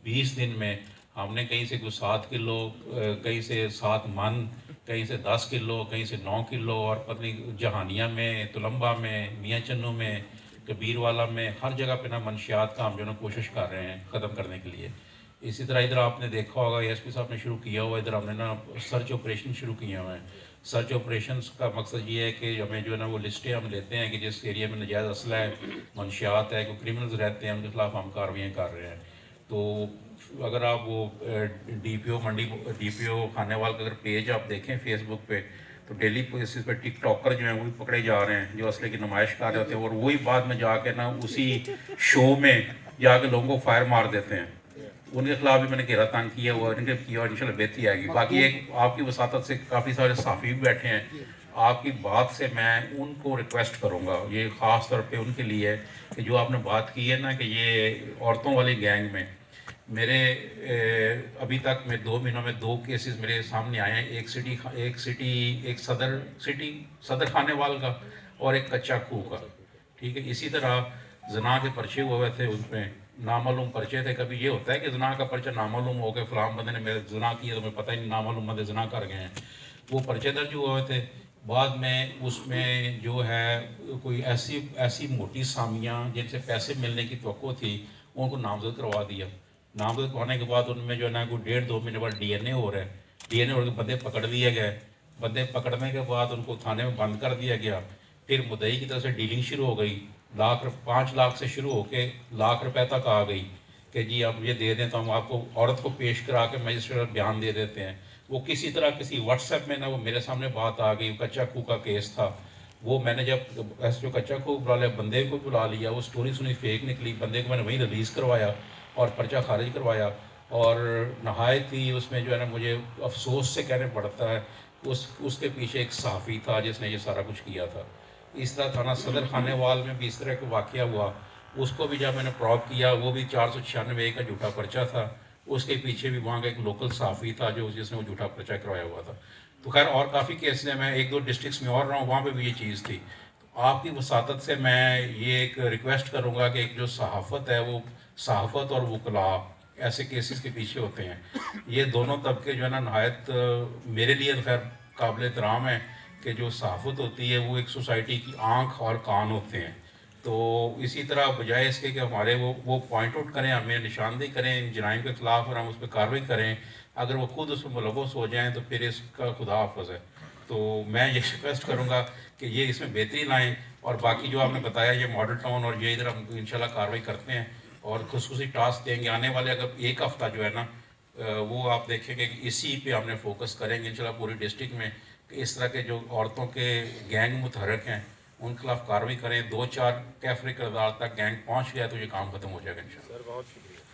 20 दिन में हमने कहीं से कुछ 7 किलो, कहीं से 7 मन, कहीं से 10 किलो, कहीं से 9 किलो, और पता नहीं जहानिया में, तुलंबा में, मियाँ चन्नू में, कबीर वाला में, हर जगह पे ना मंशियात का हम जो ना कोशिश कर रहे हैं ख़त्म करने के लिए। इसी तरह इधर आपने देखा होगा एएसपी साहब ने शुरू किया हुआ, इधर हमने ना सर्च ऑपरेशन शुरू किए हुए हैं। सर्च ऑपरेशंस का मकसद ये है कि हमें जो है ना वो लिस्टें हम लेते हैं कि जिस एरिया में नजायज़ असला है, मंशियात है, कोई क्रिमिनल्स रहते हैं, उनके खिलाफ हम कार्रवाइयाँ कर रहे हैं। तो अगर आप वो डीपीओ मंडी, डीपीओ खानेवाल का अगर पेज आप देखें फेसबुक पे, तो डेली बेसिस पे टिक टॉकर जो हैं वो भी पकड़े जा रहे हैं जो असले की नुमाइश कर रहे होते हैं, और वही बाद में जाके ना उसी शो में जाके लोगों को फायर मार देते हैं। उनके खिलाफ भी मैंने घेरा तंग किया हुआ, इनके किया, और इंशाल्लाह बेहतरी आएगी। बाकी एक आपकी वसातत से काफ़ी सारे सहाफ़ी भी बैठे हैं, आपकी बात से मैं उनको रिक्वेस्ट करूँगा, ये ख़ास तौर पे उनके लिए है कि जो आपने बात की है ना कि ये औरतों वाली गैंग में मेरे अभी तक मैं 2 महीनों में 2 केसेस मेरे सामने आए हैं। एक सदर खानेवाल का और एक कच्चा खूह का। ठीक है, इसी तरह जना के पर्चे हुए थे, उसमें नामालूम पर्चे थे। कभी ये होता है कि जना का पर्चा नामालूम हो गया, फलाम बंदे ने मेरे जना किया तो मैं पता ही नहीं, नामालूम बंदे जना कर गए हैं। वो पर्चे दर्ज हुए थे। बाद में उसमें जो है कोई ऐसी ऐसी मोटी सामियाँ जिनसे पैसे मिलने की तवक्को थी, उनको नामजद करवा दिया। नामजद करवाने के बाद उनमें जो है ना कोई 1.5-2 महीने बाद डीएनए हो रहा है। डीएनए होने के बंदे पकड़ लिए गए। बंदे पकड़ने के बाद उनको थाने में बंद कर दिया गया। फिर मुद्दई की तरफ से डीलिंग शुरू हो गई। 5 लाख से शुरू होके लाख रुपए तक आ गई कि जी आप ये दे दें तो हम आपको औरत को पेश करा के मजिस्ट्रेट बयान दे देते हैं। वो किसी तरह किसी व्हाट्सएप में ना वो मेरे सामने बात आ गई। कच्चा खूह का केस था वो, मैंने जब ऐसे जो कच्चा खूह बुला लिया, बंदे को बुला लिया, वो स्टोरी सुनी, फेक निकली, बंदे को मैंने वहीं रिलीज़ करवाया और पर्चा खारिज करवाया। और नहायत ही उसमें जो है ना मुझे अफसोस से कहने पड़ता है उसके पीछे एक सहाफ़ी था जिसने ये सारा कुछ किया था। इस तरह थाना सदर खानेवाल में भी इस तरह का वाक़या हुआ। उसको भी जब मैंने प्रॉब किया, वो भी 496 का झूठा पर्चा था। उसके पीछे भी वहाँ का एक लोकल सहाफ़ी था जो जिसने वो झूठा पर्चा करवाया हुआ था। तो खैर और काफ़ी केस हैं, मैं 1-2 डिस्ट्रिक्ट्स में और रहा हूँ, वहाँ पे भी ये चीज़ थी। तो आपकी वसातत से मैं ये एक रिक्वेस्ट करूँगा कि एक जो सहाफ़त है वो सहाफ़त और वकला ऐसे केसेस के पीछे होते हैं। ये दोनों तबके जो है ना नहायत मेरे लिए तो खैर काबिल एहतराम है कि जो सहाफ़त होती है वो एक सोसाइटी की आँख और कान होते हैं। तो इसी तरह बजाय इसके कि हमारे वो पॉइंट आउट करें, हमें निशानदेही करें इन जराइम के ख़िलाफ़ और हम उस पर कार्रवाई करें, अगर वो खुद उसमें मुलव्वस हो जाएँ तो फिर इसका खुदा हाफ़िज़ है। तो मैं ये रिक्वेस्ट करूँगा कि ये इसमें बेहतरी लाएँ, और बाकी जो आपने बताया ये मॉडल टाउन और ये इधर हम इंशाल्लाह कार्रवाई करते हैं और खुसूसी टास्क देंगे आने वाले अगर एक हफ़्ता जो है ना वो आप देखेंगे कि इसी पे हमने फोकस करेंगे इंशाल्लाह पूरी डिस्ट्रिक्ट में कि इस तरह के जो औरतों के गैंग मुतहरक हैं उनके खिलाफ कार्रवाई करें। 2-4 कैफरे किरदार तक गैंग पहुंच गया तो ये काम खत्म हो जाएगा इंशाल्लाह। सर बहुत शुक्रिया।